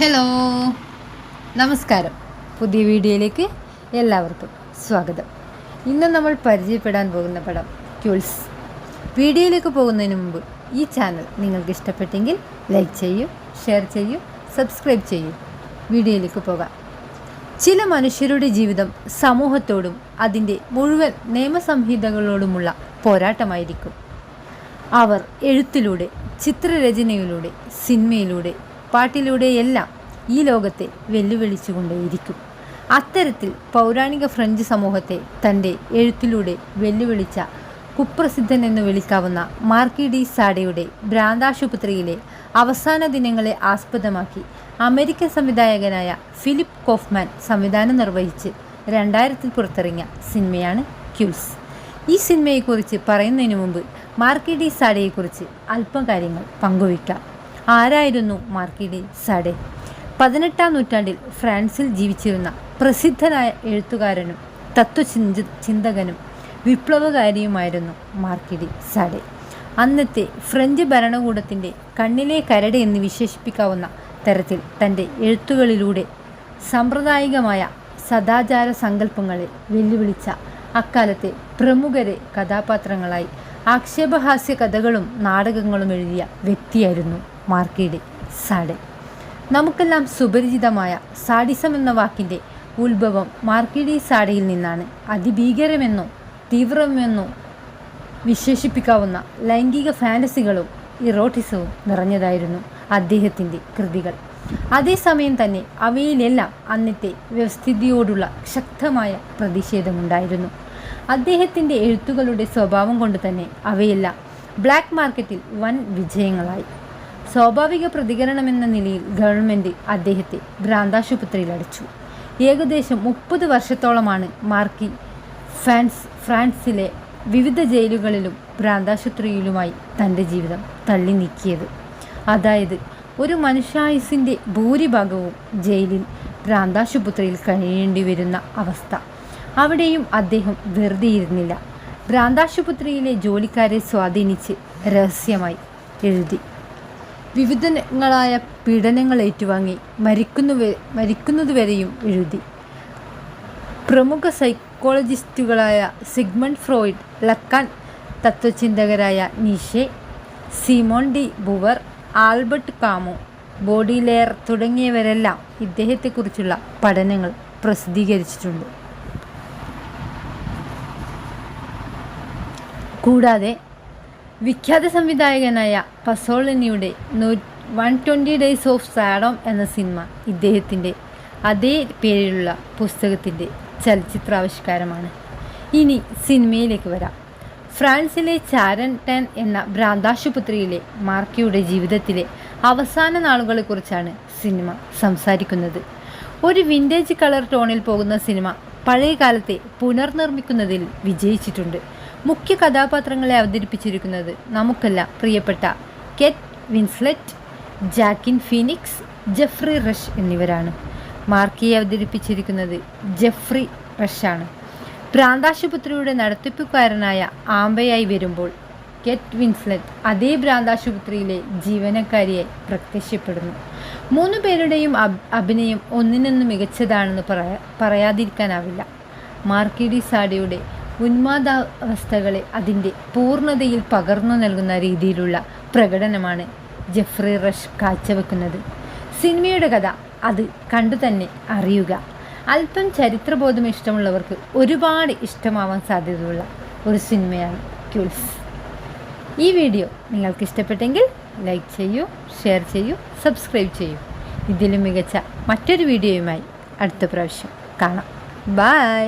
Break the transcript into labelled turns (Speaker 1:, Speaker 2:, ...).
Speaker 1: Hello, നമസ്കാരം. പുതിയ വീഡിയോയിലേക്ക് എല്ലാവർക്കും സ്വാഗതം. ഇന്ന് നമ്മൾ പരിചയപ്പെടാൻ പോകുന്ന പടം ക്യൂൾസ്. വീഡിയോയിലേക്ക് പോകുന്നതിന് മുമ്പ് ഈ ചാനൽ നിങ്ങൾക്ക് ഇഷ്ടപ്പെട്ടെങ്കിൽ ലൈക്ക് ചെയ്യൂ, ഷെയർ ചെയ്യൂ, സബ്സ്ക്രൈബ് ചെയ്യൂ. വീഡിയോയിലേക്ക് പോകാം. ചില മനുഷ്യരുടെ ജീവിതം സമൂഹത്തോടും അതിൻ്റെ മുഴുവൻ നിയമസംഹിതകളോടുമുള്ള പോരാട്ടമായിരിക്കും. അവർ എഴുത്തിലൂടെ, ചിത്രരചനയിലൂടെ, സിനിമയിലൂടെ, പാട്ടിലൂടെയെല്ലാം ഈ ലോകത്തെ വെല്ലുവിളിച്ചുകൊണ്ടേയിരിക്കും. അത്തരത്തിൽ പൗരാണിക ഫ്രഞ്ച് സമൂഹത്തെ തൻ്റെ എഴുത്തിലൂടെ വെല്ലുവിളിച്ച കുപ്രസിദ്ധൻ എന്ന് വിളിക്കാവുന്ന മാർക്കി ഡി സാഡയുടെ ഭ്രാന്താശുപത്രിയിലെ അവസാന ദിനങ്ങളെ ആസ്പദമാക്കി അമേരിക്കൻ സംവിധായകനായ ഫിലിപ്പ് കോഫ്മാൻ സംവിധാനം നിർവഹിച്ച് 2000 പുറത്തിറങ്ങിയ സിനിമയാണ് ക്യൂൾസ്. ഈ സിനിമയെക്കുറിച്ച് പറയുന്നതിന് മുമ്പ് മാർക്കി ഡി സാഡയെക്കുറിച്ച് അല്പം കാര്യങ്ങൾ പങ്കുവയ്ക്കാം. ആരായിരുന്നു മാർക്കി ഡി സാഡെ? 18-ാം നൂറ്റാണ്ടിൽ ഫ്രാൻസിൽ ജീവിച്ചിരുന്ന പ്രസിദ്ധനായ എഴുത്തുകാരനും തത്വചിന്തകനും വിപ്ലവകാരിയുമായിരുന്നു മാർക്കി ഡി സാഡെ. അന്നത്തെ ഫ്രഞ്ച് ഭരണകൂടത്തിൻ്റെ കണ്ണിലെ കരട് എന്ന് വിശേഷിപ്പിക്കാവുന്ന തരത്തിൽ തൻ്റെ എഴുത്തുകളിലൂടെ സാമ്പ്രദായികമായ സദാചാര സങ്കല്പങ്ങളെ വെല്ലുവിളിച്ച അക്കാലത്തെ പ്രമുഖരെ കഥാപാത്രങ്ങളായി ആക്ഷേപഹാസ്യ കഥകളും നാടകങ്ങളും എഴുതിയ വ്യക്തിയായിരുന്നു മാർക്കി ഡി സാഡെ. നമുക്കെല്ലാം സുപരിചിതമായ സാഡിസം എന്ന വാക്കിൻ്റെ ഉത്ഭവം മാർക്കി ഡി സാഡയിൽ നിന്നാണ്. അതിഭീകരമെന്നോ തീവ്രമെന്നോ വിശേഷിപ്പിക്കാവുന്ന ലൈംഗിക ഫാൻറ്റസികളും ഇറോട്ടിസവും നിറഞ്ഞതായിരുന്നു അദ്ദേഹത്തിൻ്റെ കൃതികൾ. അതേസമയം തന്നെ അവയിലെല്ലാം അന്നത്തെ വ്യവസ്ഥിതിയോടുള്ള ശക്തമായ പ്രതിഷേധമുണ്ടായിരുന്നു. അദ്ദേഹത്തിൻ്റെ എഴുത്തുകളുടെ സ്വഭാവം കൊണ്ട് തന്നെ അവയെല്ലാം ബ്ലാക്ക് മാർക്കറ്റിൽ വൻ വിജയങ്ങളായി. സ്വാഭാവിക പ്രതികരണമെന്ന നിലയിൽ ഗവൺമെൻറ് അദ്ദേഹത്തെ ഭ്രാന്താശുപത്രിയിൽ അടച്ചു. ഏകദേശം 30 വർഷത്തോളമാണ് മാർക്കി ഫ്രാൻസിലെ വിവിധ ജയിലുകളിലും ഭ്രാന്താശുപത്രിയിലുമായി തൻ്റെ ജീവിതം തള്ളി നീക്കിയത്. അതായത് ഒരു മനുഷ്യായുസിൻ്റെ ഭൂരിഭാഗവും ജയിലിൽ ഭ്രാന്താശുപത്രിയിൽ കഴിയേണ്ടി വരുന്ന അവസ്ഥ. അവിടെയും അദ്ദേഹം വെറുതെ ഇരുന്നില്ല. ഭ്രാന്താശുപത്രിയിലെ ജോലിക്കാരെ സ്വാധീനിച്ച് രഹസ്യമായി എഴുതി. വിവിധങ്ങളായ പീഡനങ്ങൾ ഏറ്റുവാങ്ങി മരിക്കുന്നതുവരെയും എഴുതി. പ്രമുഖ സൈക്കോളജിസ്റ്റുകളായ Sigmund Freud, ലക്കാൻ, തത്വചിന്തകരായ നീഷെ, Simon D ബുവർ, Albert കാമു, ബോഡിലെയർ തുടങ്ങിയവരെല്ലാം ഇദ്ദേഹത്തെക്കുറിച്ചുള്ള പഠനങ്ങൾ പ്രസിദ്ധീകരിച്ചിട്ടുണ്ട്. കൂടാതെ വിഖ്യാത സംവിധായകനായ പസോളിനിയുടെ 120 ഡേയ്സ് ഓഫ് സാഡോം എന്ന സിനിമ ഇദ്ദേഹത്തിൻ്റെ അതേ പേരിലുള്ള പുസ്തകത്തിൻ്റെ ചലച്ചിത്രാവിഷ്കാരമാണ്. ഇനി സിനിമയിലേക്ക് വരാം. ഫ്രാൻസിലെ ചാരൻടൻ എന്ന ഭ്രാന്താശുപത്രിയിലെ മാർക്കിയുടെ ജീവിതത്തിലെ അവസാന നാളുകളെക്കുറിച്ചാണ് സിനിമ സംസാരിക്കുന്നത്. ഒരു വിൻറ്റേജ് കളർ ടോണിൽ പോകുന്ന സിനിമ പഴയ കാലത്തെ പുനർനിർമ്മിക്കുന്നതിൽ വിജയിച്ചിട്ടുണ്ട്. മുഖ്യ കഥാപാത്രങ്ങളെ അവതരിപ്പിച്ചിരിക്കുന്നത് നമുക്കെല്ലാം പ്രിയപ്പെട്ട Kate Winslet, Joaquin Phoenix, Geoffrey Rush എന്നിവരാണ്. മാർക്കിയെ അവതരിപ്പിച്ചിരിക്കുന്നത് ജെഫ്രി റഷാണ്. ഭ്രാന്താശുപത്രിയുടെ നടത്തിപ്പുകാരനായ ആംബയായി വരുമ്പോൾ കേറ്റ് വിൻസ്ലെറ്റ് അതേ ഭ്രാന്താശുപത്രിയിലെ ജീവനക്കാരിയായി പ്രത്യക്ഷപ്പെടുന്നു. 3 പേരുടെയും അഭിനയം ഒന്നിനൊന്ന് മികച്ചതാണെന്ന് പറയാതിരിക്കാനാവില്ല. മാർക്കി ഡി സാഡയുടെ ഉന്മാദാവസ്ഥകളെ അതിൻ്റെ പൂർണ്ണതയിൽ പകർന്നു നൽകുന്ന രീതിയിലുള്ള പ്രകടനമാണ് ജെഫ്രി റഷ് കാഴ്ചവെക്കുന്നത്. സിനിമയുടെ കഥ അത് കണ്ടു തന്നെ അറിയുക. അല്പം ചരിത്രബോധം ഇഷ്ടമുള്ളവർക്ക് ഒരുപാട് ഇഷ്ടമാവാൻ സാധ്യതയുള്ള ഒരു സിനിമയാണ് ക്യൂൾസ്. ഈ വീഡിയോ നിങ്ങൾക്ക് ഇഷ്ടപ്പെട്ടെങ്കിൽ ലൈക്ക് ചെയ്യൂ, ഷെയർ ചെയ്യൂ, സബ്സ്ക്രൈബ് ചെയ്യൂ. ഇതിലും മികച്ച മറ്റൊരു വീഡിയോയുമായി അടുത്ത പ്രാവശ്യം കാണാം. ബൈ.